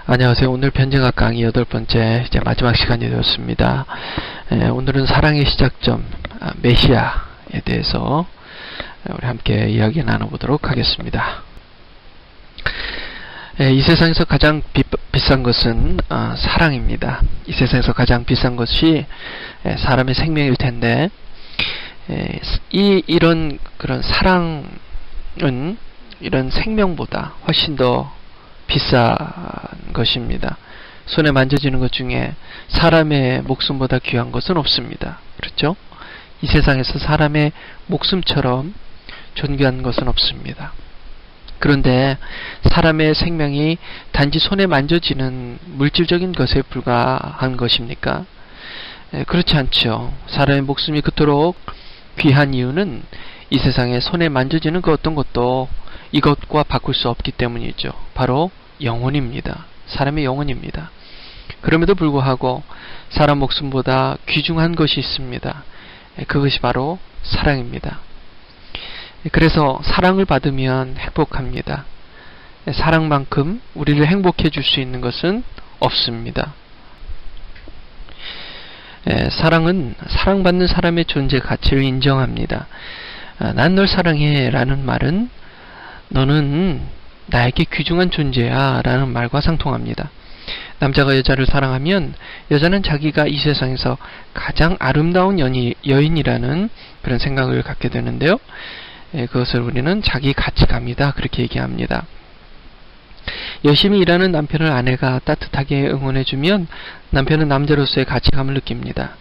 안녕하세요. 오늘 변증학 강의 8번째 이제 마지막 시간이 되었습니다. 오늘은 사랑의 시작점 메시아에 대해서 우리 함께 이야기 나눠보도록 하겠습니다. 이 세상에서 가장 비싼 것은 사랑입니다. 이 세상에서 가장 비싼 것이 사람의 생명일 텐데 이런 그런 사랑은 이런 생명보다 훨씬 더 비싼 것입니다. 손에 만져지는 것 중에 사람의 목숨보다 귀한 것은 없습니다. 그렇죠? 이 세상에서 사람의 목숨처럼 존귀한 것은 없습니다. 그런데 사람의 생명이 단지 손에 만져지는 물질적인 것에 불과한 것입니까? 그렇지 않죠. 사람의 목숨이 그토록 귀한 이유는 이 세상에 손에 만져지는 그 어떤 것도 이것과 바꿀 수 없기 때문이죠. 바로 영혼입니다. 사람의 영혼입니다. 그럼에도 불구하고 사람 목숨보다 귀중한 것이 있습니다. 그것이 바로 사랑입니다. 그래서 사랑을 받으면 행복합니다. 사랑만큼 우리를 행복해 줄 수 있는 것은 없습니다. 사랑은 사랑받는 사람의 존재 가치를 인정합니다. 난 널 사랑해 라는 말은 너는 나에게 귀중한 존재야 라는 말과 상통합니다. 남자가 여자를 사랑하면 여자는 자기가 이 세상에서 가장 아름다운 여인이라는 그런 생각을 갖게 되는데요. 그것을 우리는 자기 가치감이다 그렇게 얘기합니다. 열심히 일하는 남편을 아내가 따뜻하게 응원해주면 남편은 남자로서의 가치감을 느낍니다.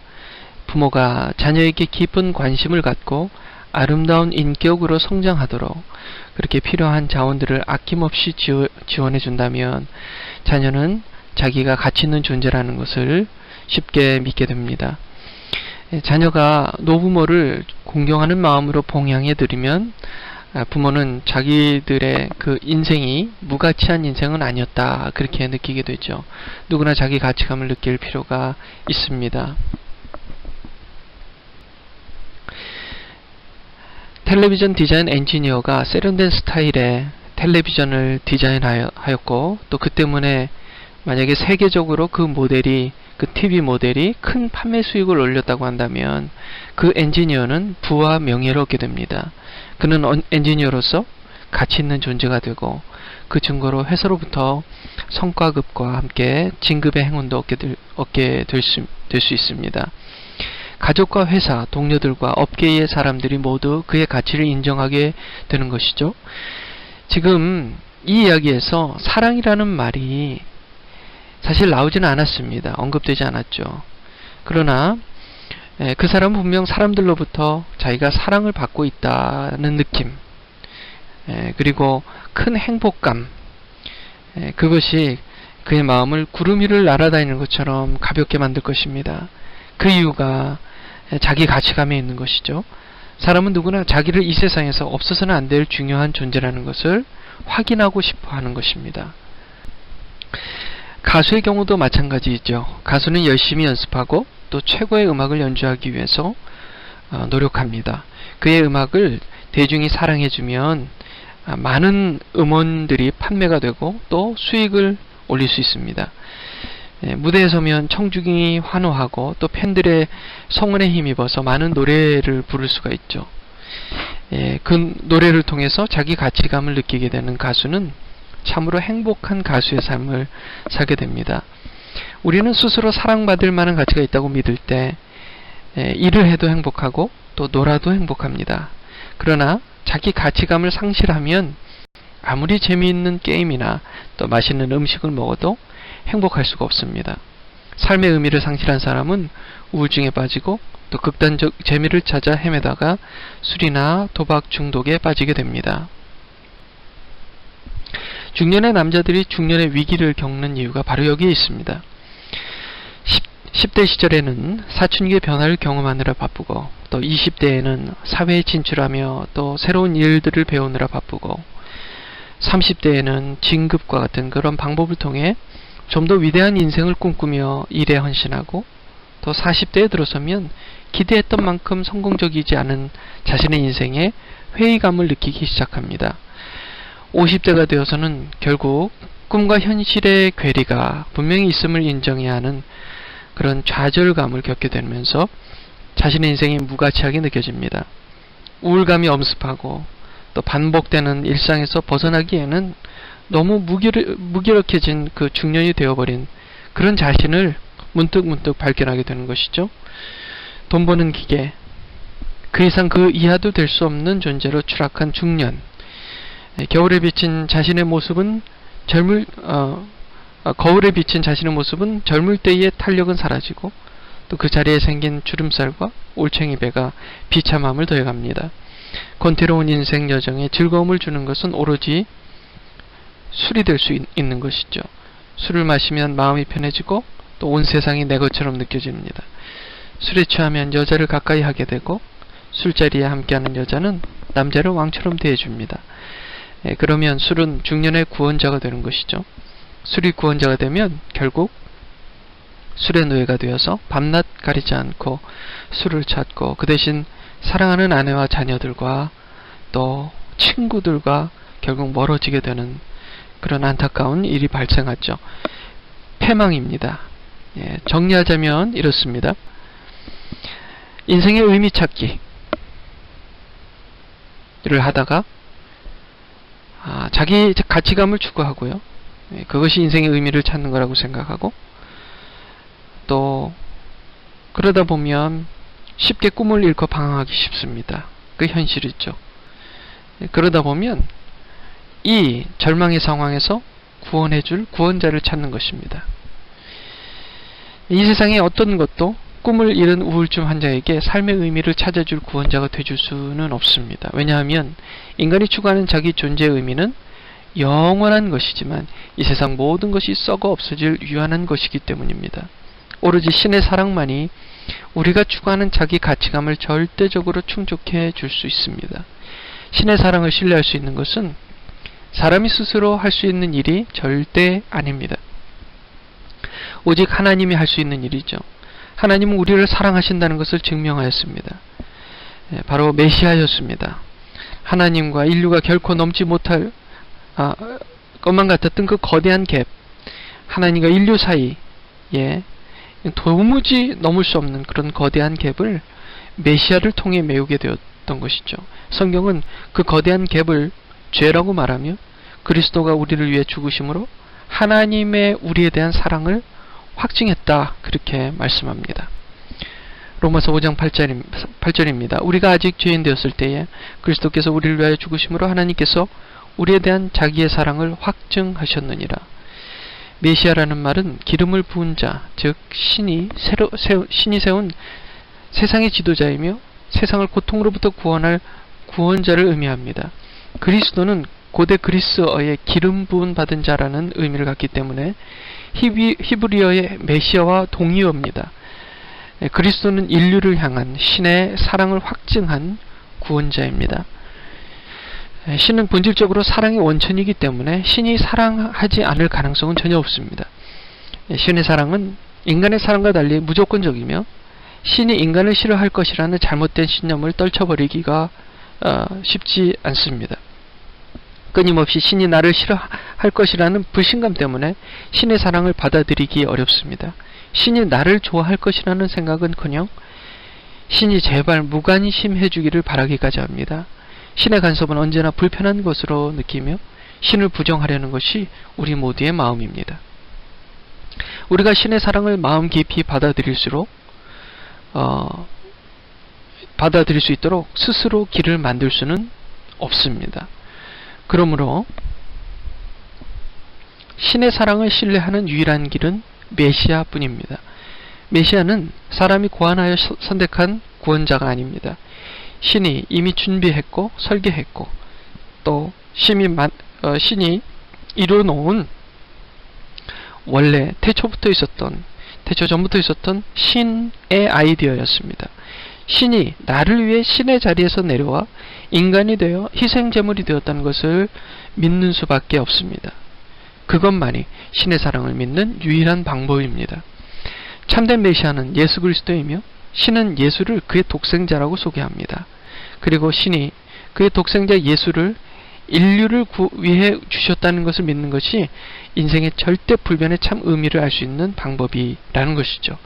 부모가 자녀에게 깊은 관심을 갖고 아름다운 인격으로 성장하도록 그렇게 필요한 자원들을 아낌없이 지원해준다면 자녀는 자기가 가치 있는 존재라는 것을 쉽게 믿게 됩니다. 자녀가 노부모를 공경하는 마음으로 봉양해드리면 부모는 자기들의 그 인생이 무가치한 인생은 아니었다 그렇게 느끼게 되죠. 누구나 자기 가치감을 느낄 필요가 있습니다. 텔레비전 디자인 엔지니어가 세련된 스타일의 텔레비전을 디자인하였고 또 그 때문에 만약에 세계적으로 그 TV 모델이 큰 판매 수익을 올렸다고 한다면 그 엔지니어는 부와 명예를 얻게 됩니다. 그는 엔지니어로서 가치 있는 존재가 되고 그 증거로 회사로부터 성과급과 함께 진급의 행운도 얻게 될 수 있습니다. 가족과 회사, 동료들과 업계의 사람들이 모두 그의 가치를 인정하게 되는 것이죠. 지금 이 이야기에서 사랑이라는 말이 사실 나오지는 않았습니다. 언급되지 않았죠. 그러나 그 사람은 분명 사람들로부터 자기가 사랑을 받고 있다는 느낌, 그리고 큰 행복감, 그것이 그의 마음을 구름 위를 날아다니는 것처럼 가볍게 만들 것입니다. 그 이유가 자기 가치감에 있는 것이죠. 사람은 누구나 자기를 이 세상에서 없어서는 안 될 중요한 존재라는 것을 확인하고 싶어 하는 것입니다. 가수의 경우도 마찬가지이죠. 가수는 열심히 연습하고 또 최고의 음악을 연주하기 위해서 노력합니다. 그의 음악을 대중이 사랑해주면 많은 음원들이 판매가 되고 또 수익을 올릴 수 있습니다. 무대에 서면 청중이 환호하고 또 팬들의 성원에 힘입어서 많은 노래를 부를 수가 있죠. 그 노래를 통해서 자기 가치감을 느끼게 되는 가수는 참으로 행복한 가수의 삶을 살게 됩니다. 우리는 스스로 사랑받을 만한 가치가 있다고 믿을 때 일을 해도 행복하고 또 놀아도 행복합니다. 그러나 자기 가치감을 상실하면 아무리 재미있는 게임이나 또 맛있는 음식을 먹어도 행복할 수가 없습니다. 삶의 의미를 상실한 사람은 우울증에 빠지고 또 극단적 재미를 찾아 헤매다가 술이나 도박 중독에 빠지게 됩니다. 중년의 남자들이 중년의 위기를 겪는 이유가 바로 여기에 있습니다. 10대 시절에는 사춘기의 변화를 경험하느라 바쁘고 또 20대에는 사회에 진출하며 또 새로운 일들을 배우느라 바쁘고 30대에는 진급과 같은 그런 방법을 통해 좀 더 위대한 인생을 꿈꾸며 일에 헌신하고 또 40대에 들어서면 기대했던 만큼 성공적이지 않은 자신의 인생에 회의감을 느끼기 시작합니다. 50대가 되어서는 결국 꿈과 현실의 괴리가 분명히 있음을 인정해야 하는 그런 좌절감을 겪게 되면서 자신의 인생이 무가치하게 느껴집니다. 우울감이 엄습하고 또 반복되는 일상에서 벗어나기에는 너무 무기력해진 그 중년이 되어버린 그런 자신을 문득문득 발견하게 되는 것이죠. 돈 버는 기계, 그 이상 그 이하도 될 수 없는 존재로 추락한 중년. 겨울에 비친 자신의 모습은 거울에 비친 자신의 모습은 젊을 때의 탄력은 사라지고 또 그 자리에 생긴 주름살과 올챙이 배가 비참함을 더해갑니다. 권태로운 인생 여정에 즐거움을 주는 것은 오로지 술이 될 수 있는 것이죠. 술을 마시면 마음이 편해지고 또 온 세상이 내 것처럼 느껴집니다. 술에 취하면 여자를 가까이 하게 되고 술자리에 함께하는 여자는 남자를 왕처럼 대해줍니다. 그러면 술은 중년의 구원자가 되는 것이죠. 술이 구원자가 되면 결국 술의 노예가 되어서 밤낮 가리지 않고 술을 찾고 그 대신 사랑하는 아내와 자녀들과 또 친구들과 결국 멀어지게 되는 그런 안타까운 일이 발생하죠. 패망입니다. 정리하자면 이렇습니다. 인생의 의미 찾기를 하다가 자기 가치감을 추구하고요. 그것이 인생의 의미를 찾는 거라고 생각하고 또 그러다 보면 쉽게 꿈을 잃고 방황하기 쉽습니다. 그 현실이죠. 그러다 보면 이 절망의 상황에서 구원해줄 구원자를 찾는 것입니다. 이 세상에 어떤 것도 꿈을 잃은 우울증 환자에게 삶의 의미를 찾아줄 구원자가 되줄 수는 없습니다. 왜냐하면 인간이 추구하는 자기 존재의 의미는 영원한 것이지만 이 세상 모든 것이 썩어 없어질 유한한 것이기 때문입니다. 오로지 신의 사랑만이 우리가 추구하는 자기 가치감을 절대적으로 충족해 줄 수 있습니다. 신의 사랑을 신뢰할 수 있는 것은 사람이 스스로 할 수 있는 일이 절대 아닙니다. 오직 하나님이 할 수 있는 일이죠. 하나님은 우리를 사랑하신다는 것을 증명하였습니다. 바로 메시아였습니다. 하나님과 인류가 결코 넘지 못할 것만 같았던 그 거대한 갭, 하나님과 인류 사이에 도무지 넘을 수 없는 그런 거대한 갭을 메시아를 통해 메우게 되었던 것이죠. 성경은 그 거대한 갭을 죄라고 말하며 그리스도가 우리를 위해 죽으심으로 하나님의 우리에 대한 사랑을 확증했다, 그렇게 말씀합니다. 로마서 5장 8절입니다. 우리가 아직 죄인 되었을 때에 그리스도께서 우리를 위하여 죽으심으로 하나님께서 우리에 대한 자기의 사랑을 확증하셨느니라. 메시아라는 말은 기름을 부은 자, 즉 신이 세운 세상의 지도자이며 세상을 고통으로부터 구원할 구원자를 의미합니다. 그리스도는 고대 그리스어의 기름 부은 받은 자라는 의미를 갖기 때문에 히브리어의 메시아와 동의어입니다. 그리스도는 인류를 향한 신의 사랑을 확증한 구원자입니다. 신은 본질적으로 사랑의 원천이기 때문에 신이 사랑하지 않을 가능성은 전혀 없습니다. 신의 사랑은 인간의 사랑과 달리 무조건적이며 신이 인간을 싫어할 것이라는 잘못된 신념을 떨쳐버리기가 쉽지 않습니다. 끊임없이 신이 나를 싫어할 것이라는 불신감 때문에 신의 사랑을 받아들이기 어렵습니다. 신이 나를 좋아할 것이라는 생각은커녕 신이 제발 무관심해 주기를 바라기까지 합니다. 신의 간섭은 언제나 불편한 것으로 느끼며 신을 부정하려는 것이 우리 모두의 마음입니다. 우리가 신의 사랑을 마음 깊이 받아들일 수 있도록 스스로 길을 만들 수는 없습니다. 그러므로 신의 사랑을 신뢰하는 유일한 길은 메시아뿐입니다. 메시아는 사람이 고안하여 선택한 구원자가 아닙니다. 신이 이미 준비했고 설계했고 또 신이 이루어놓은 원래 태초 전부터 있었던 신의 아이디어였습니다. 신이 나를 위해 신의 자리에서 내려와 인간이 되어 희생제물이 되었다는 것을 믿는 수밖에 없습니다. 그것만이 신의 사랑을 믿는 유일한 방법입니다. 참된 메시아는 예수 그리스도이며 신은 예수를 그의 독생자라고 소개합니다. 그리고 신이 그의 독생자 예수를 인류를 위해 주셨다는 것을 믿는 것이 인생의 절대 불변의 참 의미를 알 수 있는 방법이라는 것이죠.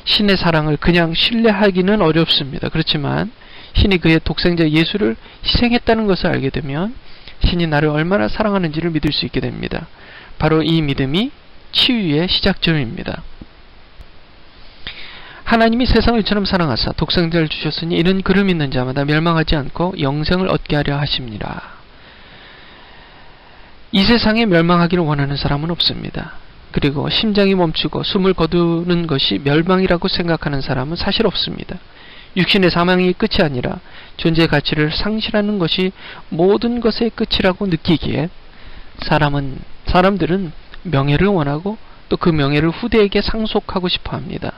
신의 사랑을 그냥 신뢰하기는 어렵습니다. 그렇지만 신이 그의 독생자 예수를 희생했다는 것을 알게 되면 신이 나를 얼마나 사랑하는지를 믿을 수 있게 됩니다. 바로 이 믿음이 치유의 시작점입니다. 하나님이 세상을 이처럼 사랑하사 독생자를 주셨으니 이는 그를 믿는 자마다 멸망하지 않고 영생을 얻게 하려 하심니라. 이 세상에 멸망하기를 원하는 사람은 없습니다. 그리고 심장이 멈추고 숨을 거두는 것이 멸망이라고 생각하는 사람은 사실 없습니다. 육신의 사망이 끝이 아니라 존재의 가치를 상실하는 것이 모든 것의 끝이라고 느끼기에 사람들은 명예를 원하고 또 그 명예를 후대에게 상속하고 싶어 합니다.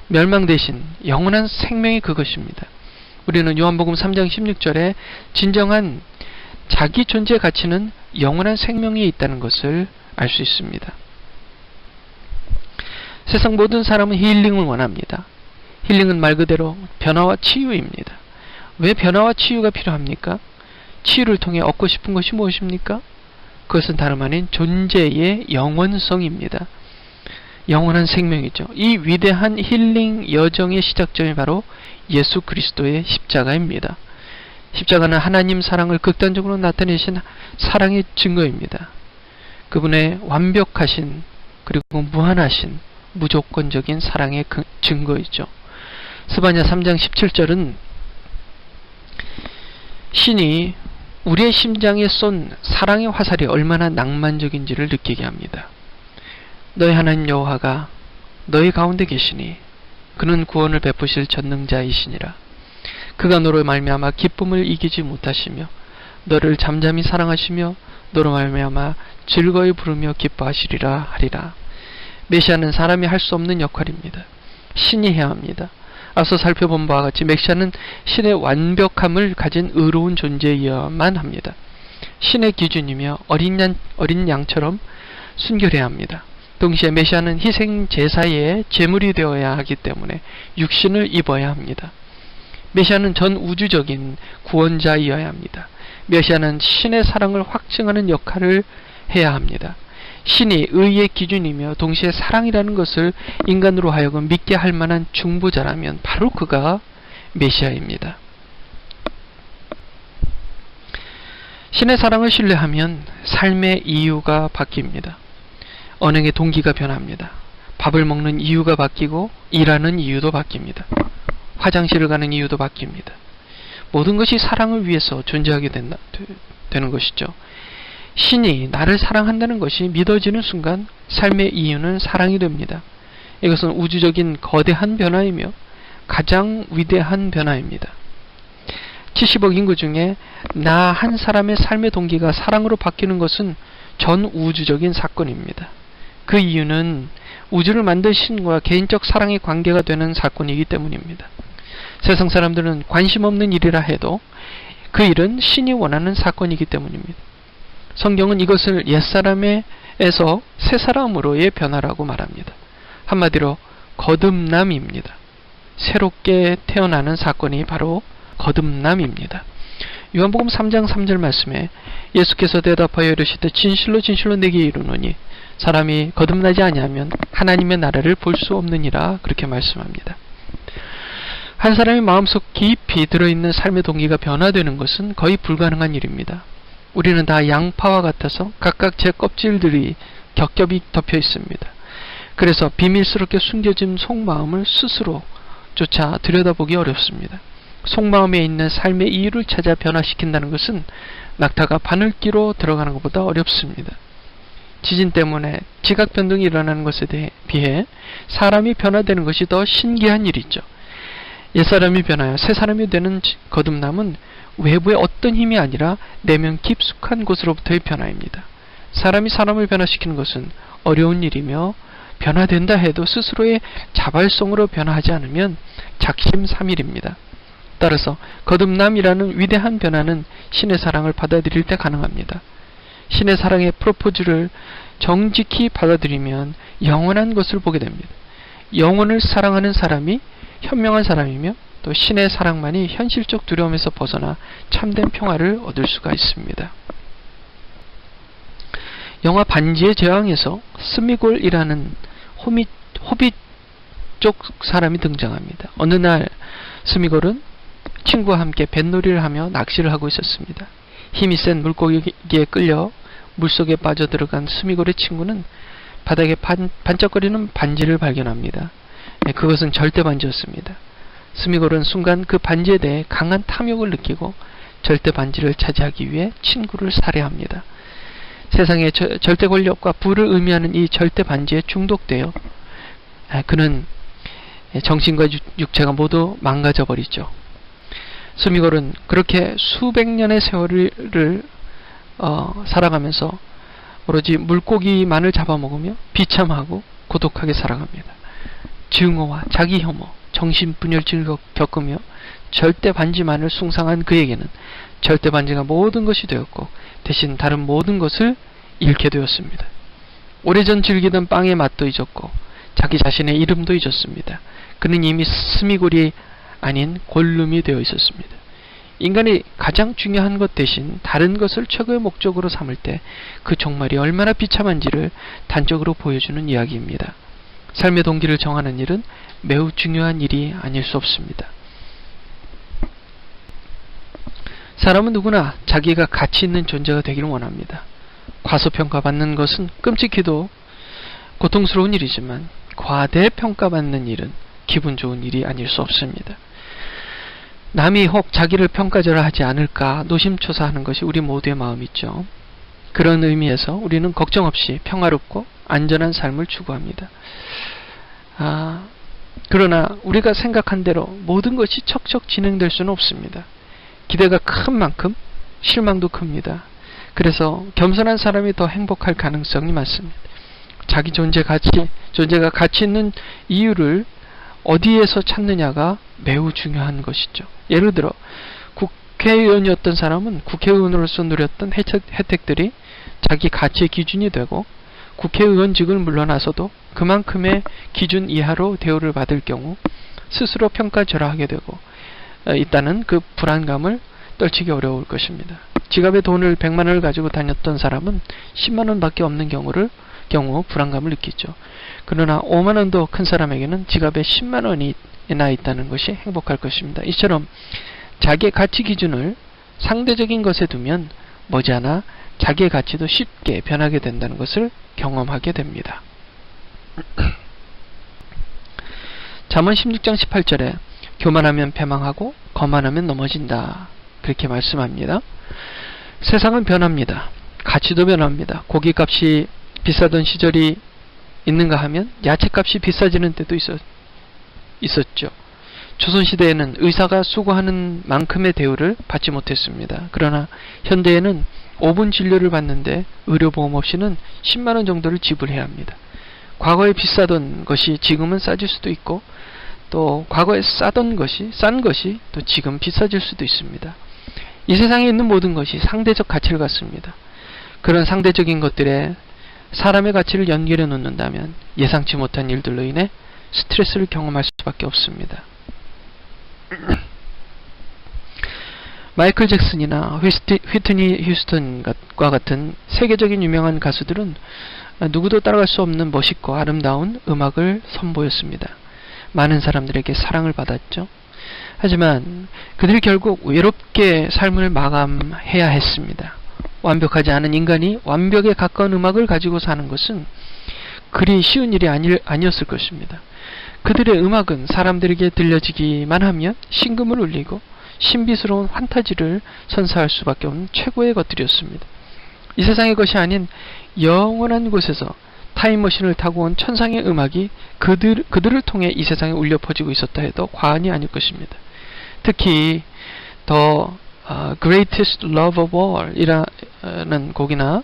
멸망 대신 영원한 생명이 그것입니다. 우리는 요한복음 3장 16절에 진정한 자기 존재의 가치는 영원한 생명에 있다는 것을 알 수 있습니다. 세상 모든 사람은 힐링을 원합니다. 힐링은 말 그대로 변화와 치유입니다. 왜 변화와 치유가 필요합니까? 치유를 통해 얻고 싶은 것이 무엇입니까? 그것은 다름 아닌 존재의 영원성입니다. 영원한 생명이죠. 이 위대한 힐링 여정의 시작점이 바로 예수 그리스도의 십자가입니다. 십자가는 하나님 사랑을 극단적으로 나타내신 사랑의 증거입니다. 그분의 완벽하신 그리고 무한하신 무조건적인 사랑의 증거이죠. 스바냐 3장 17절은 신이 우리의 심장에 쏜 사랑의 화살이 얼마나 낭만적인지를 느끼게 합니다. 너희 하나님 여호와가 너희 가운데 계시니 그는 구원을 베푸실 전능자이시니라. 그가 너로 말미암아 기쁨을 이기지 못하시며 너를 잠잠히 사랑하시며 너로 말미암아 즐거이 부르며 기뻐하시리라 하리라. 메시아는 사람이 할 수 없는 역할입니다. 신이 해야 합니다. 앞서 살펴본 바와 같이 메시아는 신의 완벽함을 가진 의로운 존재이어야만 합니다. 신의 기준이며 어린 양처럼 순결해야 합니다. 동시에 메시아는 희생 제사의 제물이 되어야 하기 때문에 육신을 입어야 합니다. 메시아는 전 우주적인 구원자이어야 합니다. 메시아는 신의 사랑을 확증하는 역할을 해야 합니다. 신이 의의 기준이며 동시에 사랑이라는 것을 인간으로 하여금 믿게 할 만한 중보자라면 바로 그가 메시아입니다. 신의 사랑을 신뢰하면 삶의 이유가 바뀝니다. 언행의 동기가 변합니다. 밥을 먹는 이유가 바뀌고 일하는 이유도 바뀝니다. 화장실을 가는 이유도 바뀝니다. 모든 것이 사랑을 위해서 존재하게 되는 것이죠. 신이 나를 사랑한다는 것이 믿어지는 순간 삶의 이유는 사랑이 됩니다. 이것은 우주적인 거대한 변화이며 가장 위대한 변화입니다. 70억 인구 중에 나 한 사람의 삶의 동기가 사랑으로 바뀌는 것은 전 우주적인 사건입니다. 그 이유는 우주를 만든 신과 개인적 사랑의 관계가 되는 사건이기 때문입니다. 세상 사람들은 관심 없는 일이라 해도 그 일은 신이 원하는 사건이기 때문입니다. 성경은 이것을 옛사람에서 새사람으로의 변화라고 말합니다. 한마디로 거듭남입니다. 새롭게 태어나는 사건이 바로 거듭남입니다. 요한복음 3장 3절 말씀에 예수께서 대답하여 이르시되 진실로 진실로 내게 이르노니 사람이 거듭나지 아니하면 하나님의 나라를 볼 수 없느니라 그렇게 말씀합니다. 한 사람의 마음속 깊이 들어있는 삶의 동기가 변화되는 것은 거의 불가능한 일입니다. 우리는 다 양파와 같아서 각각 제 껍질들이 겹겹이 덮여 있습니다. 그래서 비밀스럽게 숨겨진 속마음을 스스로조차 들여다보기 어렵습니다. 속마음에 있는 삶의 이유를 찾아 변화시킨다는 것은 낙타가 바늘기로 들어가는 것보다 어렵습니다. 지진 때문에 지각 변동이 일어나는 것에 비해 사람이 변화되는 것이 더 신기한 일이죠. 옛사람이 변하여 새사람이 되는 거듭남은 외부의 어떤 힘이 아니라 내면 깊숙한 곳으로부터의 변화입니다. 사람이 사람을 변화시키는 것은 어려운 일이며 변화된다 해도 스스로의 자발성으로 변화하지 않으면 작심삼일입니다. 따라서 거듭남이라는 위대한 변화는 신의 사랑을 받아들일 때 가능합니다. 신의 사랑의 프로포즈를 정직히 받아들이면 영원한 것을 보게 됩니다. 영혼을 사랑하는 사람이 현명한 사람이며 또 신의 사랑만이 현실적 두려움에서 벗어나 참된 평화를 얻을 수가 있습니다. 영화 반지의 제왕에서 스미골이라는 호빗 쪽 사람이 등장합니다. 어느 날 스미골은 친구와 함께 뱃놀이를 하며 낚시를 하고 있었습니다. 힘이 센 물고기에 끌려 물속에 빠져들어간 스미골의 친구는 바닥에 반짝거리는 반지를 발견합니다. 그것은 절대 반지였습니다. 스미골은 순간 그 반지에 대해 강한 탐욕을 느끼고 절대 반지를 차지하기 위해 친구를 살해합니다. 세상의 절대 권력과 부를 의미하는 이 절대 반지에 중독되어 그는 정신과 육체가 모두 망가져 버리죠. 스미골은 그렇게 수백 년의 세월을 살아가면서 오로지 물고기만을 잡아먹으며 비참하고 고독하게 살아갑니다. 증오와 자기 혐오, 정신분열증을 겪으며 절대 반지만을 숭상한 그에게는 절대 반지가 모든 것이 되었고 대신 다른 모든 것을 잃게 되었습니다. 오래전 즐기던 빵의 맛도 잊었고 자기 자신의 이름도 잊었습니다. 그는 이미 스미골이 아닌 골룸이 되어 있었습니다. 인간이 가장 중요한 것 대신 다른 것을 최고의 목적으로 삼을 때 그 종말이 얼마나 비참한지를 단적으로 보여주는 이야기입니다. 삶의 동기를 정하는 일은 매우 중요한 일이 아닐 수 없습니다. 사람은 누구나 자기가 가치 있는 존재가 되기를 원합니다. 과소평가받는 것은 끔찍히도 고통스러운 일이지만 과대평가받는 일은 기분 좋은 일이 아닐 수 없습니다. 남이 혹 자기를 평가절하 하지 않을까 노심초사하는 것이 우리 모두의 마음이죠. 그런 의미에서 우리는 걱정 없이 평화롭고 안전한 삶을 추구합니다. 그러나 우리가 생각한 대로 모든 것이 척척 진행될 수는 없습니다. 기대가 큰 만큼 실망도 큽니다. 그래서 겸손한 사람이 더 행복할 가능성이 많습니다. 자기 존재가 가치 있는 이유를 어디에서 찾느냐가 매우 중요한 것이죠. 예를 들어 국회의원이었던 사람은 국회의원으로서 누렸던 혜택들이 자기 가치의 기준이 되고 국회의원직을 물러나서도 그만큼의 기준 이하로 대우를 받을 경우 스스로 평가절하하게 되고 있다는 그 불안감을 떨치기 어려울 것입니다. 지갑에 돈을 100만 원을 가지고 다녔던 사람은 10만 원밖에 없는 경우 불안감을 느끼죠. 그러나 5만 원도 큰 사람에게는 지갑에 10만 원이나 있다는 것이 행복할 것입니다. 이처럼 자기의 가치 기준을 상대적인 것에 두면 머지않아 자기의 가치도 쉽게 변하게 된다는 것을 경험하게 됩니다. 잠언 16장 18절에 교만하면 패망하고 거만하면 넘어진다. 그렇게 말씀합니다. 세상은 변합니다. 가치도 변합니다. 고기값이 비싸던 시절이 있는가 하면 야채값이 비싸지는 때도 있었죠. 조선시대에는 의사가 수고하는 만큼의 대우를 받지 못했습니다. 그러나 현대에는 5분 진료를 받는데 의료보험 없이는 10만 원 정도를 지불해야 합니다. 과거에 비싸던 것이 지금은 싸질 수도 있고 또 과거에 싼 것이 또 지금 비싸질 수도 있습니다. 이 세상에 있는 모든 것이 상대적 가치를 갖습니다. 그런 상대적인 것들에 사람의 가치를 연결해 놓는다면 예상치 못한 일들로 인해 스트레스를 경험할 수밖에 없습니다. 마이클 잭슨이나 휘트니 휴스턴과 같은 세계적인 유명한 가수들은 누구도 따라갈 수 없는 멋있고 아름다운 음악을 선보였습니다. 많은 사람들에게 사랑을 받았죠. 하지만 그들이 결국 외롭게 삶을 마감해야 했습니다. 완벽하지 않은 인간이 완벽에 가까운 음악을 가지고 사는 것은 그리 쉬운 일이 아니었을 것입니다. 그들의 음악은 사람들에게 들려지기만 하면 심금을 울리고 신비스러운 판타지를 선사할 수밖에 없는 최고의 것들이었습니다. 이 세상의 것이 아닌 영원한 곳에서 타임머신을 타고 온 천상의 음악이 그들을 통해 이 세상에 울려 퍼지고 있었다 해도 과언이 아닐 것입니다. 특히 The Greatest Love of All 이라는 곡이나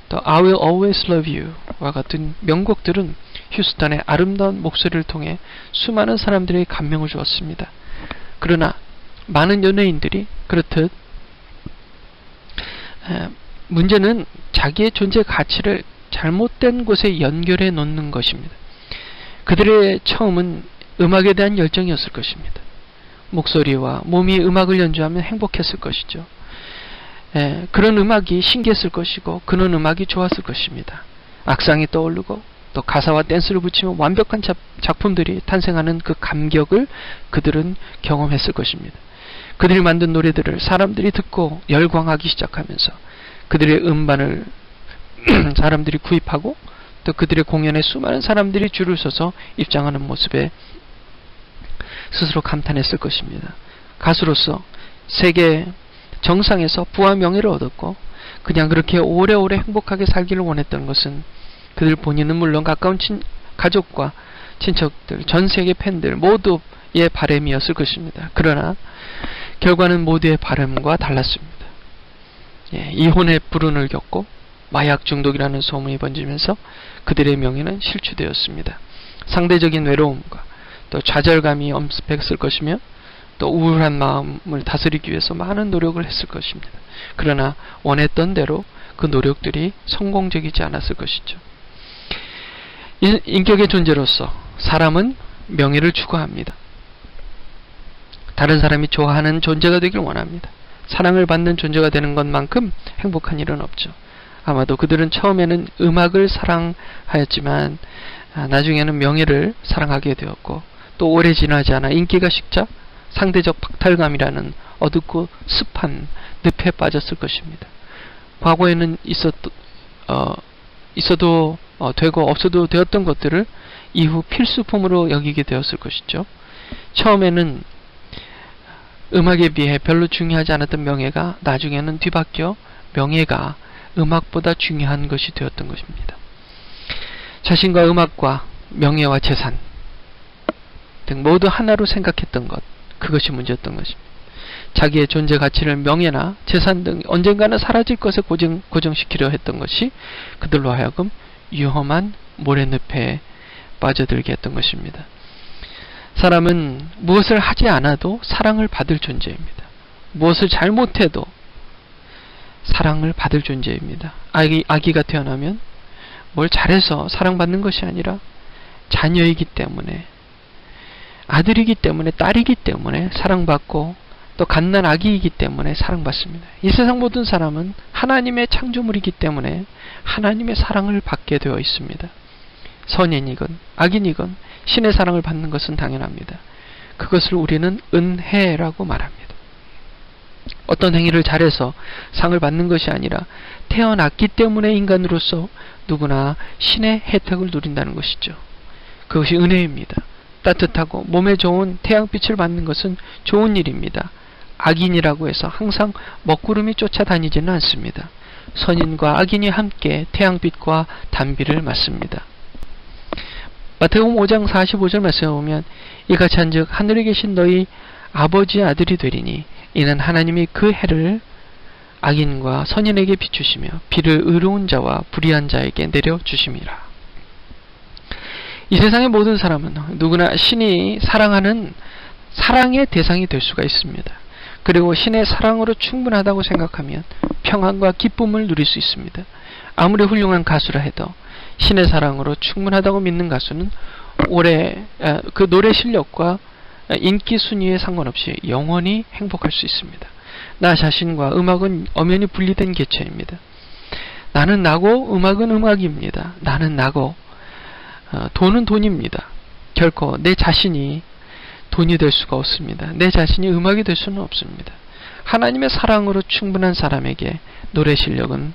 또 I Will Always Love You와 같은 명곡들은 휴스턴의 아름다운 목소리를 통해 수많은 사람들에게 감명을 주었습니다. 그러나 많은 연예인들이 그렇듯 문제는 자기의 존재 가치를 잘못된 곳에 연결해 놓는 것입니다. 그들의 처음은 음악에 대한 열정이었을 것입니다. 목소리와 몸이 음악을 연주하면 행복했을 것이죠. 그런 음악이 신기했을 것이고 그런 음악이 좋았을 것입니다. 악상이 떠오르고 또 가사와 댄스를 붙이면 완벽한 작품들이 탄생하는 그 감격을 그들은 경험했을 것입니다. 그들이 만든 노래들을 사람들이 듣고 열광하기 시작하면서 그들의 음반을 사람들이 구입하고 또 그들의 공연에 수많은 사람들이 줄을 서서 입장하는 모습에 스스로 감탄했을 것입니다. 가수로서 세계 정상에서 부와 명예를 얻었고 그냥 그렇게 오래오래 행복하게 살기를 원했던 것은 그들 본인은 물론 가까운 가족과 친척들, 전 세계 팬들 모두의 바람이었을 것입니다. 그러나 결과는 모두의 바람과 달랐습니다. 이혼의 불운을 겪고 마약 중독이라는 소문이 번지면서 그들의 명예는 실추되었습니다. 상대적인 외로움과 또 좌절감이 엄습했을 것이며 또 우울한 마음을 다스리기 위해서 많은 노력을 했을 것입니다. 그러나 원했던 대로 그 노력들이 성공적이지 않았을 것이죠. 인격의 존재로서 사람은 명예를 추구합니다. 다른 사람이 좋아하는 존재가 되길 원합니다. 사랑을 받는 존재가 되는 것만큼 행복한 일은 없죠. 아마도 그들은 처음에는 음악을 사랑하였지만 나중에는 명예를 사랑하게 되었고 또 오래 지나지 않아 인기가 식자 상대적 박탈감이라는 어둡고 습한 늪에 빠졌을 것입니다. 과거에는 있어도 되고 없어도 되었던 것들을 이후 필수품으로 여기게 되었을 것이죠. 처음에는 음악에 비해 별로 중요하지 않았던 명예가 나중에는 뒤바뀌어 명예가 음악보다 중요한 것이 되었던 것입니다. 자신과 음악과 명예와 재산 등 모두 하나로 생각했던 것, 그것이 문제였던 것입니다. 자기의 존재 가치를 명예나 재산 등 언젠가는 사라질 것에 고정시키려 했던 것이 그들로 하여금 위험한 모래늪에 빠져들게 했던 것입니다. 사람은 무엇을 하지 않아도 사랑을 받을 존재입니다. 무엇을 잘못해도 사랑을 받을 존재입니다. 아기가 태어나면 뭘 잘해서 사랑받는 것이 아니라 자녀이기 때문에, 아들이기 때문에, 딸이기 때문에 사랑받고 또 갓난 아기이기 때문에 사랑받습니다. 이 세상 모든 사람은 하나님의 창조물이기 때문에 하나님의 사랑을 받게 되어 있습니다. 선인이건 악인이건 신의 사랑을 받는 것은 당연합니다. 그것을 우리는 은혜라고 말합니다. 어떤 행위를 잘해서 상을 받는 것이 아니라 태어났기 때문에 인간으로서 누구나 신의 혜택을 누린다는 것이죠. 그것이 은혜입니다. 따뜻하고 몸에 좋은 태양빛을 받는 것은 좋은 일입니다. 악인이라고 해서 항상 먹구름이 쫓아다니지는 않습니다. 선인과 악인이 함께 태양빛과 단비를 맞습니다. 마태복음 5장 45절 말씀에 보면 이같이 한즉 하늘에 계신 너희 아버지의 아들이 되리니 이는 하나님이 그 해를 악인과 선인에게 비추시며 비를 의로운 자와 불의한 자에게 내려주심이라. 이 세상의 모든 사람은 누구나 신이 사랑하는 사랑의 대상이 될 수가 있습니다. 그리고 신의 사랑으로 충분하다고 생각하면 평안과 기쁨을 누릴 수 있습니다. 아무리 훌륭한 가수라 해도 신의 사랑으로 충분하다고 믿는 가수는 그 노래 실력과 인기 순위에 상관없이 영원히 행복할 수 있습니다. 나 자신과 음악은 엄연히 분리된 개체입니다. 나는 나고 음악은 음악입니다. 나는 나고 돈은 돈입니다. 결코 내 자신이 돈이 될 수가 없습니다. 내 자신이 음악이 될 수는 없습니다. 하나님의 사랑으로 충분한 사람에게 노래 실력은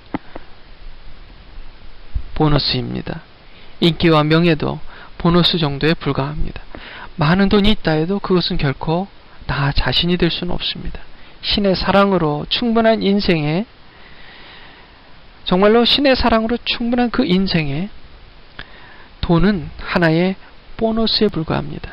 보너스입니다. 인기와 명예도 보너스 정도에 불과합니다. 많은 돈이 있다 해도 그것은 결코 나 자신이 될 수는 없습니다. 신의 사랑으로 충분한 인생에, 정말로 신의 사랑으로 충분한 그 인생에 돈은 하나의 보너스에 불과합니다.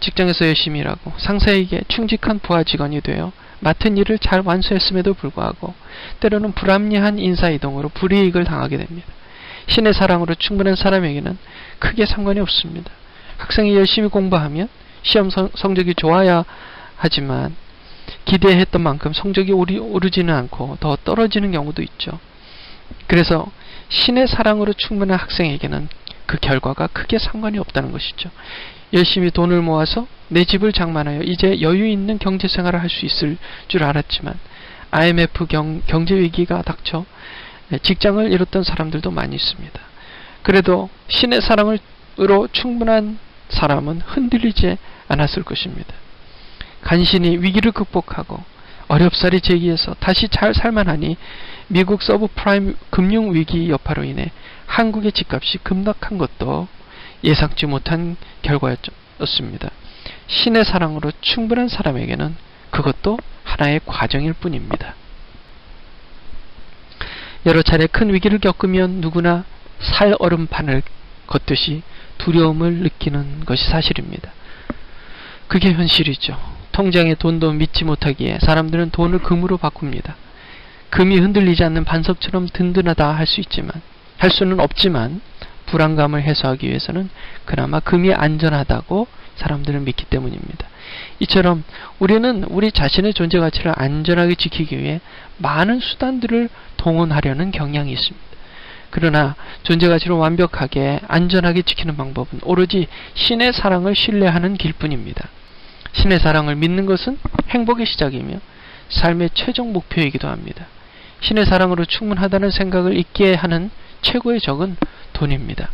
직장에서 열심히 일하고 상사에게 충직한 부하 직원이 되어 맡은 일을 잘 완수했음에도 불구하고 때로는 불합리한 인사이동으로 불이익을 당하게 됩니다. 신의 사랑으로 충분한 사람에게는 크게 상관이 없습니다. 학생이 열심히 공부하면 시험 성적이 좋아야 하지만 기대했던 만큼 성적이 오르지는 않고 더 떨어지는 경우도 있죠. 그래서 신의 사랑으로 충분한 학생에게는 그 결과가 크게 상관이 없다는 것이죠. 열심히 돈을 모아서 내 집을 장만하여 이제 여유 있는 경제 생활을 할 수 있을 줄 알았지만 IMF 경제 위기가 닥쳐 직장을 잃었던 사람들도 많이 있습니다. 그래도 신의 사랑으로 충분한 사람은 흔들리지 않았을 것입니다. 간신히 위기를 극복하고 어렵사리 재기해서 다시 잘 살만하니 미국 서브프라임 금융위기 여파로 인해 한국의 집값이 급락한 것도 예상치 못한 결과였습니다. 신의 사랑으로 충분한 사람에게는 그것도 하나의 과정일 뿐입니다. 여러 차례 큰 위기를 겪으면 누구나 살 얼음판을 걷듯이 두려움을 느끼는 것이 사실입니다. 그게 현실이죠. 통장에 돈도 믿지 못하기에 사람들은 돈을 금으로 바꿉니다. 금이 흔들리지 않는 반석처럼 든든하다 할 수는 없지만 불안감을 해소하기 위해서는 그나마 금이 안전하다고 사람들은 믿기 때문입니다. 이처럼 우리는 우리 자신의 존재 가치를 안전하게 지키기 위해 많은 수단들을 동원하려는 경향이 있습니다. 그러나 존재 가치를 완벽하게 안전하게 지키는 방법은 오로지 신의 사랑을 신뢰하는 길뿐입니다. 신의 사랑을 믿는 것은 행복의 시작이며 삶의 최종 목표이기도 합니다. 신의 사랑으로 충분하다는 생각을 잊게 하는 최고의 적은 돈입니다.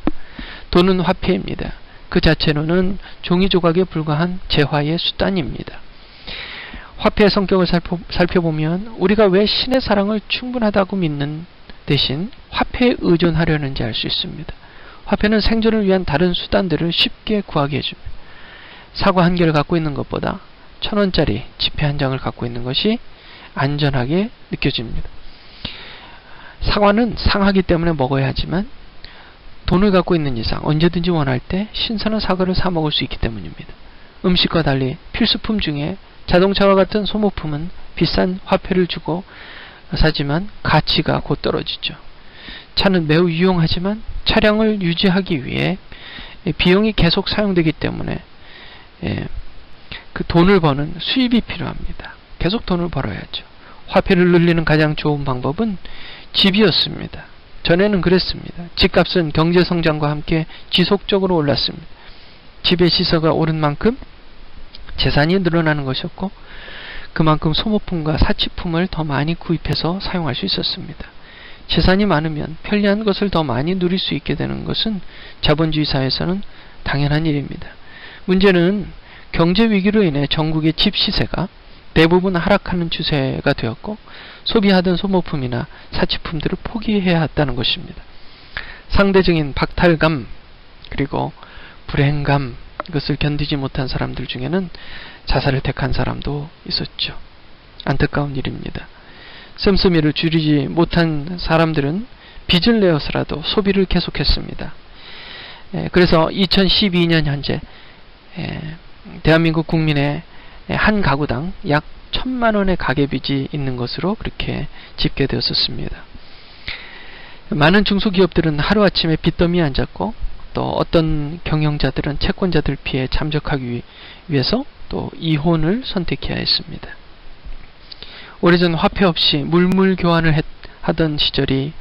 돈은 화폐입니다. 그 자체로는 종이 조각에 불과한 재화의 수단입니다. 화폐의 성격을 살펴보면 우리가 왜 신의 사랑을 충분하다고 믿는 대신 화폐에 의존하려는지 알 수 있습니다. 화폐는 생존을 위한 다른 수단들을 쉽게 구하게 해줍니다. 사과 한 개를 갖고 있는 것보다 1,000원짜리 지폐 한 장을 갖고 있는 것이 안전하게 느껴집니다. 사과는 상하기 때문에 먹어야 하지만 돈을 갖고 있는 이상 언제든지 원할 때 신선한 사과를 사 먹을 수 있기 때문입니다. 음식과 달리 필수품 중에 자동차와 같은 소모품은 비싼 화폐를 주고 사지만 가치가 곧 떨어지죠. 차는 매우 유용하지만 차량을 유지하기 위해 비용이 계속 사용되기 때문에 그 돈을 버는 수입이 필요합니다. 계속 돈을 벌어야죠. 화폐를 늘리는 가장 좋은 방법은 집이었습니다. 전에는 그랬습니다. 집값은 경제성장과 함께 지속적으로 올랐습니다. 집의 시세가 오른 만큼 재산이 늘어나는 것이었고 그만큼 소모품과 사치품을 더 많이 구입해서 사용할 수 있었습니다. 재산이 많으면 편리한 것을 더 많이 누릴 수 있게 되는 것은 자본주의 사회에서는 당연한 일입니다. 문제는 경제 위기로 인해 전국의 집 시세가 대부분 하락하는 추세가 되었고 소비하던 소모품이나 사치품들을 포기해야 했다는 것입니다. 상대적인 박탈감 그리고 불행감 이것을 견디지 못한 사람들 중에는 자살을 택한 사람도 있었죠. 안타까운 일입니다. 씀씀이를 줄이지 못한 사람들은 빚을 내어서라도 소비를 계속했습니다. 그래서 2012년 현재 대한민국 국민의 한 가구당 약 1,000만원의 가계빚이 있는 것으로 그렇게 집계되었었습니다. 많은 중소기업들은 하루아침에 빚더미에 앉았고 또 어떤 경영자들은 채권자들 피해 잠적하기 위해서 또 이혼을 선택해야 했습니다. 오래전 화폐 없이 물물 교환을 하던 시절이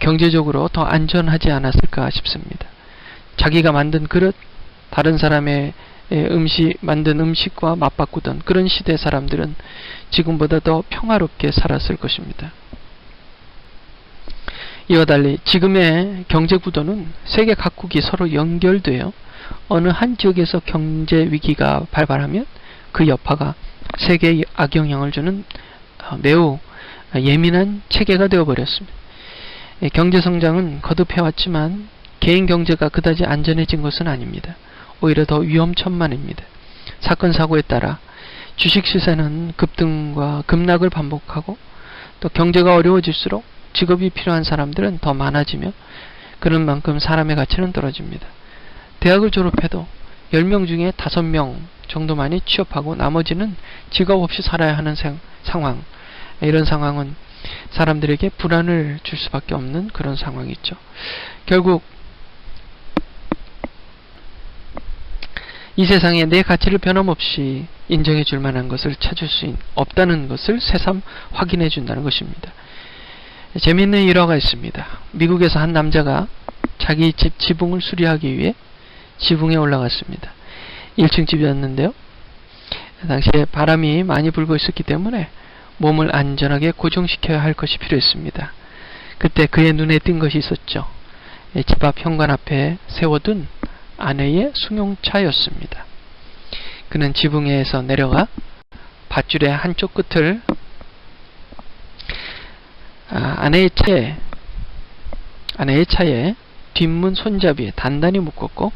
경제적으로 더 안전하지 않았을까 싶습니다. 자기가 만든 그릇, 다른 사람의 만든 음식과 맞바꾸던 그런 시대 사람들은 지금보다 더 평화롭게 살았을 것입니다. 이와 달리 지금의 경제 구도는 세계 각국이 서로 연결되어 어느 한 지역에서 경제 위기가 발발하면 그 여파가 세계에 악영향을 주는 매우 예민한 체계가 되어버렸습니다. 경제 성장은 거듭해왔지만 개인 경제가 그다지 안전해진 것은 아닙니다. 오히려 더 위험천만입니다. 사건 사고에 따라 주식 시세는 급등과 급락을 반복하고 또 경제가 어려워질수록 직업이 필요한 사람들은 더 많아지며 그런 만큼 사람의 가치는 떨어집니다. 대학을 졸업해도 10명 중에 5명 정도만이 취업하고 나머지는 직업 없이 살아야 하는 상황. 이런 상황은 사람들에게 불안을 줄 수밖에 없는 그런 상황이죠. 결국 이 세상에 내 가치를 변함없이 인정해 줄 만한 것을 찾을 수 없다는 것을 새삼 확인해 준다는 것입니다. 재미있는 일화가 있습니다. 미국에서 한 남자가 자기 집 지붕을 수리하기 위해 지붕에 올라갔습니다. 1층 집이었는데요. 당시에 바람이 많이 불고 있었기 때문에 몸을 안전하게 고정시켜야 할 것이 필요했습니다. 그때 그의 눈에 띈 것이 있었죠. 집 앞 현관 앞에 세워둔 아내의 승용차였습니다. 그는 지붕에서 내려가 밧줄의 한쪽 끝을 아내의 차에 뒷문 손잡이에 단단히 묶었고,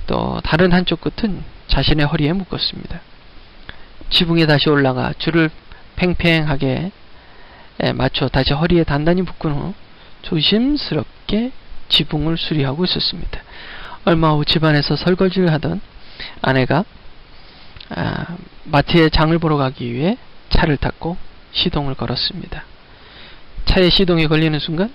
또 다른 한쪽 끝은 자신의 허리에 묶었습니다. 지붕에 다시 올라가 줄을 팽팽하게 맞춰 다시 허리에 단단히 묶은 후 조심스럽게 지붕을 수리하고 있었습니다. 얼마 후 집안에서 설거지를 하던 아내가 마트에 장을 보러 가기 위해 차를 탔고 시동을 걸었습니다. 차에 시동이 걸리는 순간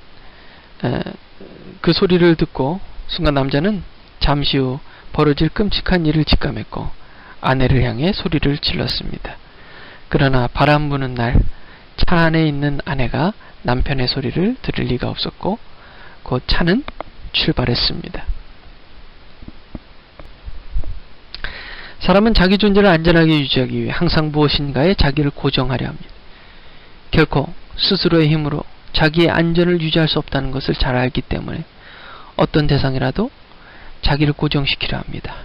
그 소리를 듣고 순간 남자는 잠시 후 벌어질 끔찍한 일을 직감했고 아내를 향해 소리를 질렀습니다. 그러나 바람 부는 날 차 안에 있는 아내가 남편의 소리를 들을 리가 없었고 곧 차는 출발했습니다. 사람은 자기 존재를 안전하게 유지하기 위해 항상 무엇인가에 자기를 고정하려 합니다. 결코 스스로의 힘으로 자기의 안전을 유지할 수 없다는 것을 잘 알기 때문에 어떤 대상이라도 자기를 고정시키려 합니다.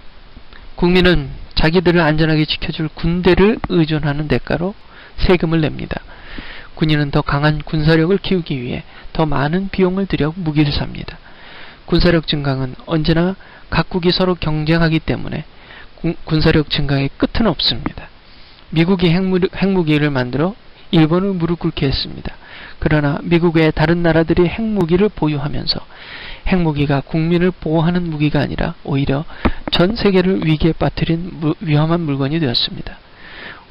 국민은 자기들을 안전하게 지켜줄 군대를 의존하는 대가로 세금을 냅니다. 군인은 더 강한 군사력을 키우기 위해 더 많은 비용을 들여 무기를 삽니다. 군사력 증강은 언제나 각국이 서로 경쟁하기 때문에 군사력 증강의 끝은 없습니다. 미국이 핵무기를 만들어 일본을 무릎 꿇게 했습니다. 그러나 미국 외의 다른 나라들이 핵무기를 보유하면서 핵무기가 국민을 보호하는 무기가 아니라 오히려 전 세계를 위기에 빠뜨린 위험한 물건이 되었습니다.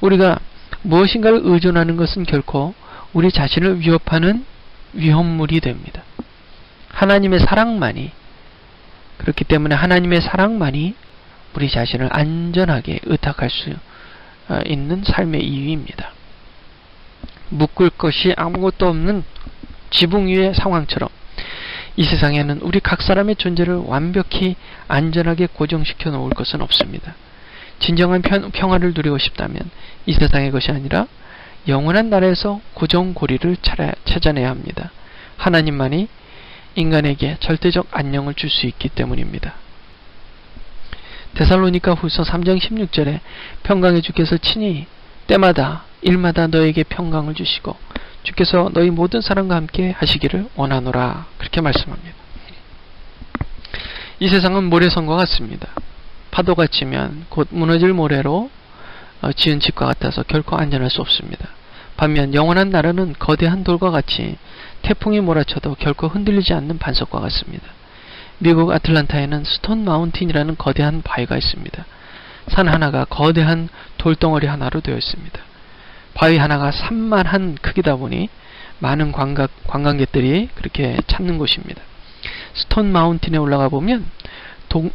우리가 무엇인가를 의존하는 것은 결코 우리 자신을 위협하는 위험물이 됩니다. 하나님의 사랑만이, 그렇기 때문에 하나님의 사랑만이 우리 자신을 안전하게 의탁할 수 있는 삶의 이유입니다. 묶을 것이 아무것도 없는 지붕 위의 상황처럼 이 세상에는 우리 각 사람의 존재를 완벽히 안전하게 고정시켜 놓을 것은 없습니다. 진정한 평화를 누리고 싶다면 이 세상의 것이 아니라 영원한 나라에서 고정고리를 찾아내야 합니다. 하나님만이 인간에게 절대적 안녕을 줄 수 있기 때문입니다. 데살로니가 후서 3장 16절에 평강의 주께서 친히 때마다 일마다 너에게 평강을 주시고 주께서 너희 모든 사람과 함께 하시기를 원하노라, 그렇게 말씀합니다. 이 세상은 모래성과 같습니다. 파도가 치면 곧 무너질 모래로 지은 집과 같아서 결코 안전할 수 없습니다. 반면 영원한 나라는 거대한 돌과 같이 태풍이 몰아쳐도 결코 흔들리지 않는 반석과 같습니다. 미국 아틀란타에는 스톤 마운틴이라는 거대한 바위가 있습니다. 산 하나가 거대한 돌덩어리 하나로 되어 있습니다. 바위 하나가 산만한 크기다 보니 많은 관광객들이 그렇게 찾는 곳입니다. 스톤 마운틴에 올라가 보면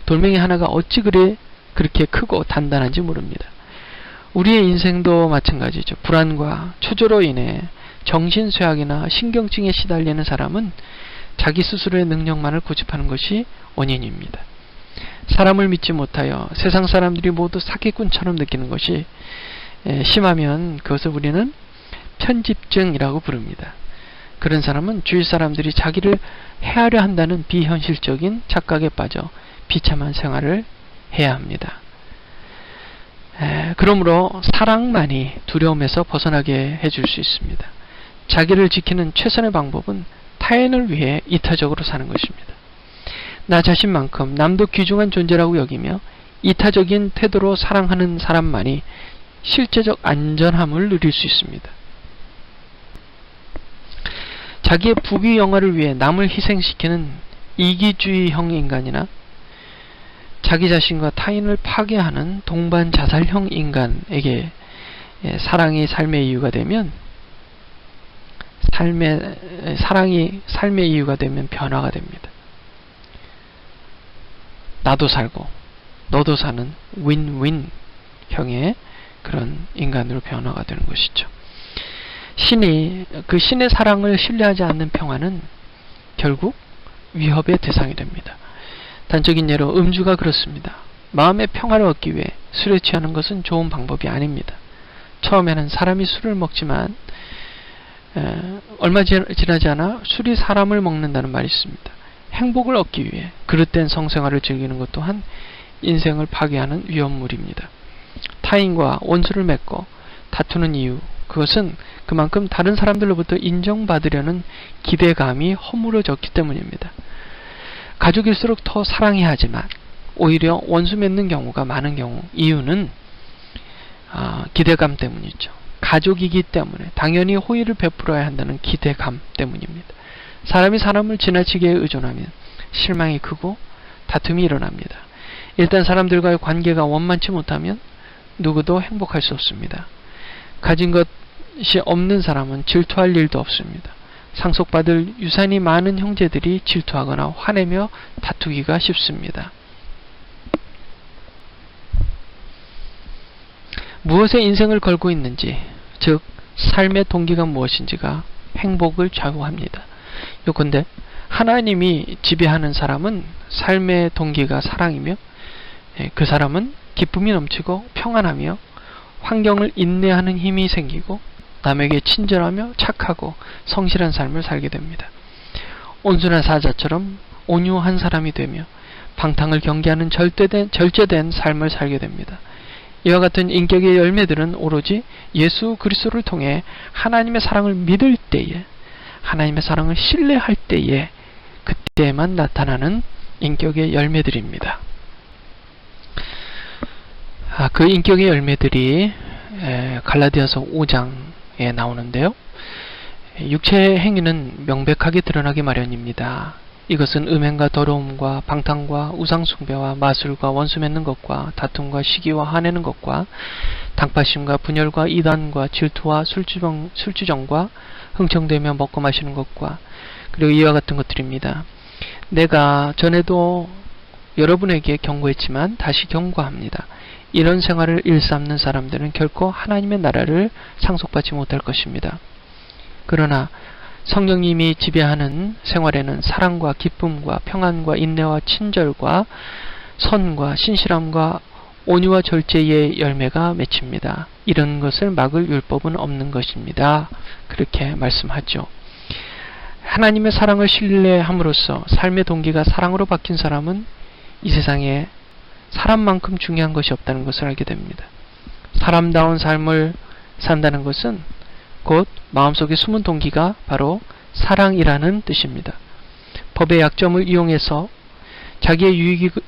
돌멩이 하나가 어찌 그렇게 크고 단단한지 모릅니다. 우리의 인생도 마찬가지죠. 불안과 초조로 인해 정신쇠약이나 신경증에 시달리는 사람은 자기 스스로의 능력만을 고집하는 것이 원인입니다. 사람을 믿지 못하여 세상 사람들이 모두 사기꾼처럼 느끼는 것이 심하면 그것을 우리는 편집증이라고 부릅니다. 그런 사람은 주위 사람들이 자기를 해하려 한다는 비현실적인 착각에 빠져 비참한 생활을 해야 합니다. 그러므로 사랑만이 두려움에서 벗어나게 해줄 수 있습니다. 자기를 지키는 최선의 방법은 타인을 위해 이타적으로 사는 것입니다. 나 자신만큼 남도 귀중한 존재라고 여기며 이타적인 태도로 사랑하는 사람만이 실제적 안전함을 누릴 수 있습니다. 자기의 부귀 영화를 위해 남을 희생시키는 이기주의형 인간이나 자기 자신과 타인을 파괴하는 동반 자살형 인간에게 사랑이 삶의 이유가 되면 사랑이 삶의 이유가 되면 변화가 됩니다. 나도 살고 너도 사는 윈윈 형의 그런 인간으로 변화가 되는 것이죠. 신의 사랑을 신뢰하지 않는 평화는 결국 위협의 대상이 됩니다. 단적인 예로 음주가 그렇습니다. 마음의 평화를 얻기 위해 술에 취하는 것은 좋은 방법이 아닙니다. 처음에는 사람이 술을 먹지만 얼마 지나지 않아 술이 사람을 먹는다는 말이 있습니다. 행복을 얻기 위해 그릇된 성생활을 즐기는 것 또한 인생을 파괴하는 위험물입니다. 타인과 원수를 맺고 다투는 이유, 그것은 그만큼 다른 사람들로부터 인정받으려는 기대감이 허물어졌기 때문입니다. 가족일수록 더 사랑해야 하지만 오히려 원수 맺는 경우가 많은 경우, 이유는 기대감 때문이죠. 가족이기 때문에 당연히 호의를 베풀어야 한다는 기대감 때문입니다. 사람이 사람을 지나치게 의존하면 실망이 크고 다툼이 일어납니다. 일단 사람들과의 관계가 원만치 못하면 누구도 행복할 수 없습니다. 가진 것이 없는 사람은 질투할 일도 없습니다. 상속받을 유산이 많은 형제들이 질투하거나 화내며 다투기가 쉽습니다. 무엇에 인생을 걸고 있는지, 즉 삶의 동기가 무엇인지가 행복을 좌우합니다. 요컨대 하나님이 지배하는 사람은 삶의 동기가 사랑이며 그 사람은 기쁨이 넘치고 평안하며 환경을 인내하는 힘이 생기고 남에게 친절하며 착하고 성실한 삶을 살게 됩니다. 온순한 사자처럼 온유한 사람이 되며 방탕을 경계하는 절제된 삶을 살게 됩니다. 이와 같은 인격의 열매들은 오로지 예수 그리스도를 통해 하나님의 사랑을 믿을 때에, 하나님의 사랑을 신뢰할 때에, 그때만 나타나는 인격의 열매들입니다. 그 인격의 열매들이 갈라디아서 5장에 나오는데요. 육체의 행위는 명백하게 드러나기 마련입니다. 이것은 음행과 더러움과 방탕과 우상숭배와 마술과 원수 맺는 것과 다툼과 시기와 화내는 것과 당파심과 분열과 이단과 질투와 술주정과 흥청대며 먹고 마시는 것과 그리고 이와 같은 것들입니다. 내가 전에도 여러분에게 경고했지만 다시 경고합니다. 이런 생활을 일삼는 사람들은 결코 하나님의 나라를 상속받지 못할 것입니다. 그러나 성령님이 지배하는 생활에는 사랑과 기쁨과 평안과 인내와 친절과 선과 신실함과 온유와 절제의 열매가 맺힙니다. 이런 것을 막을 율법은 없는 것입니다. 그렇게 말씀하죠. 하나님의 사랑을 신뢰함으로써 삶의 동기가 사랑으로 바뀐 사람은 이 세상에 사람만큼 중요한 것이 없다는 것을 알게 됩니다. 사람다운 삶을 산다는 것은 곧 마음속에 숨은 동기가 바로 사랑이라는 뜻입니다. 법의 약점을 이용해서 자기의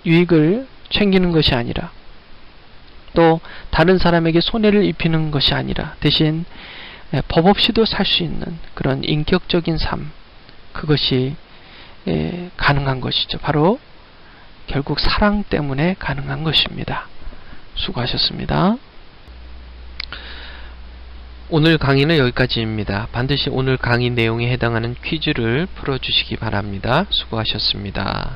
유익을 챙기는 것이 아니라 또 다른 사람에게 손해를 입히는 것이 아니라 대신 법 없이도 살 수 있는 그런 인격적인 삶, 그것이 가능한 것이죠. 바로 결국 사랑 때문에 가능한 것입니다. 수고하셨습니다. 오늘 강의는 여기까지입니다. 반드시 오늘 강의 내용에 해당하는 퀴즈를 풀어주시기 바랍니다. 수고하셨습니다.